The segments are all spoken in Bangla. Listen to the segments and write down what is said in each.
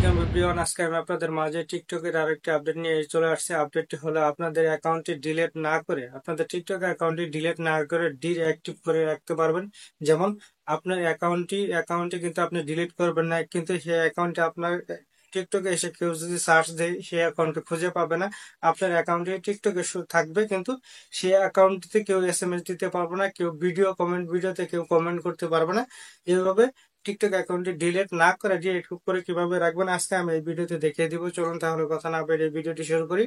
Welcome everyone. আজকে আমি আপনাদের মাঝে টিকটকের আরেকটি আপডেট নিয়ে চলে আসছে। আপডেটটি হলো আপনাদের অ্যাকাউন্টটি ডিলিট না করে, আপনাদের টিকটক অ্যাকাউন্টটি ডিলিট না করে ডিঅ্যাক্টিভ করে রাখতে পারবেন। যেমন আপনার অ্যাকাউন্টটি কিন্তু আপনি ডিলিট করবেন না, কিন্তু সেই অ্যাকাউন্টে আপনার টিকটকে এসে কেউ যদি সার্চ দেয় সেই অ্যাকাউন্টকে খুঁজে পাবে না। আপনার অ্যাকাউন্টে টিকটকে থাকবে, কিন্তু সেই অ্যাকাউন্টটিতে কেউ এসএমএস দিতে পারবে না, কেউ ভিডিওতে কেউ কমেন্ট করতে পারবে না। এইভাবে টিকটক অ্যাকাউন্টটি ডিলিট না করে ডিএক্টিভ করে কিভাবে রাখবেন আজকে আমি এই ভিডিওতে দেখিয়ে দিব। চলুন তাহলে কথা না বেরিয়ে ভিডিওটি শুরু করি।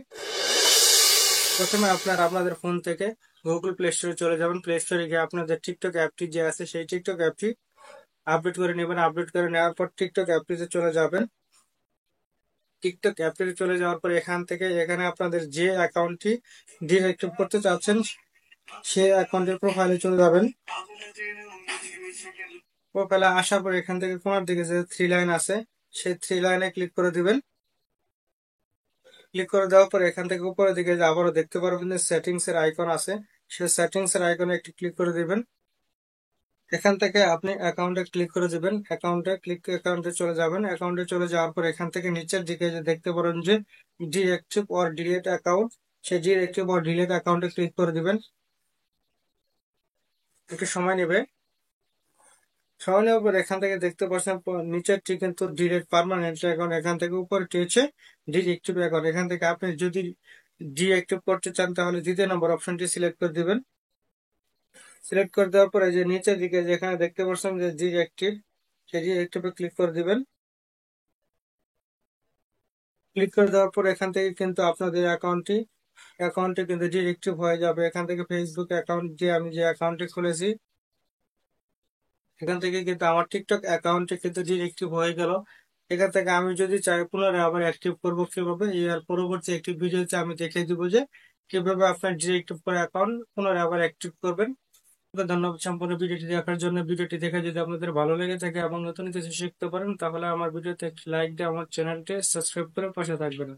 প্রথমে আপনাদের ফোন থেকে গুগল প্লে স্টোরে চলে যাবেন। প্লে স্টোরে গিয়ে আপনাদের টিকটক অ্যাপটি যে আছে সেই টিকটক অ্যাপটি আপডেট করে নেবেন। আপডেট করে নেওয়ার পর টিকটক অ্যাপটিতে চলে যাবেন। টিকটক অ্যাপটিতে চলে যাওয়ার পর এখানে আপনাদের যে অ্যাকাউন্টটি ডিএক্টিভ করতে চাচ্ছেন সেই অ্যাকাউন্টের প্রোফাইলে চলে যাবেন। প্রোফাইলে আসার পর এখান থেকে কোনার দিকে যে থ্রি লাইন আছে সেই থ্রি লাইনে ক্লিক করে দিবেন। ক্লিক করে দেওয়ার পর এখান থেকে উপরের দিকে যে আবারও দেখতে পারবেন যে সেটিংস এর আইকন আছে, সেই সেটিংস এর আইকনে একটি ক্লিক করে দিবেন। এখান থেকে আপনি অ্যাকাউন্টে ক্লিক করে দিবেন। অ্যাকাউন্টে চলে যাবেন। অ্যাকাউন্টে চলে যাওয়ার পর এখান থেকে নিচের দিকে যে দেখতে পারেন যে ডিএক্টিভ অর ডিলিট অ্যাকাউন্ট, সেই ডিএক্টিভ অর ডিলিট অ্যাকাউন্টে ক্লিক করে দিবেন। একটু সময় নেবে। সময় নেওয়ার পর এখান থেকে দেখতে পাচ্ছেন নিচেরটি কিন্তু ডিলিট পার্মানেন্ট অ্যাকাউন্ট, এখান থেকে উপরেরটি হচ্ছে ডিএক্টিভ অ্যাকাউন্ট। এখান থেকে আপনি যদি ডিএক্টিভ করতে চান তাহলে দ্বিতীয় নম্বর অপশনটি সিলেক্ট করে দিবেন। সিলেক্ট করে দেওয়ার পরে যে নিচের দিকে যেখানে দেখতে পাচ্ছেন যে ডিএক্টিভ, সেই ডিএক্টিভে ক্লিক করে দিবেন। ক্লিক করে দেওয়ার পর এখান থেকে কিন্তু আপনাদের অ্যাকাউন্টটি কিন্তু ডিএক্টিভ হয়ে যাবে। এখান থেকে ফেসবুক অ্যাকাউন্ট যে আমি যে অ্যাকাউন্টটি খুলেছি এখান থেকে কিন্তু আমার টিকটক অ্যাকাউন্টে কিন্তু ডিএক্টিভ হয়ে গেল। এখান থেকে আমি যদি চাই পুনরায় আবার অ্যাক্টিভ করবো কিভাবে, এর পরবর্তী একটি ভিডিওতে আমি দেখিয়ে দিব যে কিভাবে আপনার ডিএক্টিভ করে অ্যাকাউন্ট পুনরায় আবার অ্যাক্টিভ করবেন। ধন্যবাদ সম্পূর্ণ ভিডিওটি দেখার জন্য। ভিডিওটি দেখে যদি আপনাদের ভালো লেগে থাকে এবং নতুন কিছু শিখতে পারেন তাহলে আমার ভিডিওতে একটি লাইক দিয়ে আমার চ্যানেলটি সাবস্ক্রাইব করে পাশে থাকবেন।